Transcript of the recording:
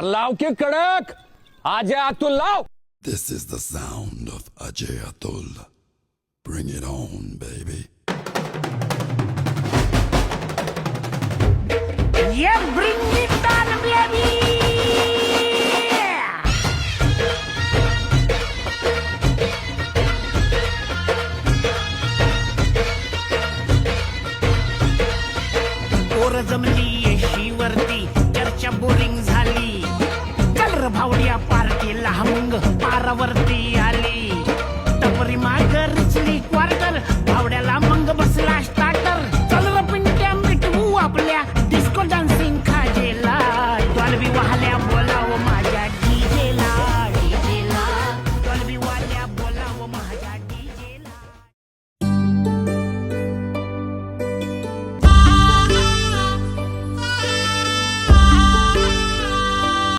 लाव की कडक. अजय अतुल लाव. This is the sound of Ajay Atul. Bring it on, baby. Yeah, bring it on, baby.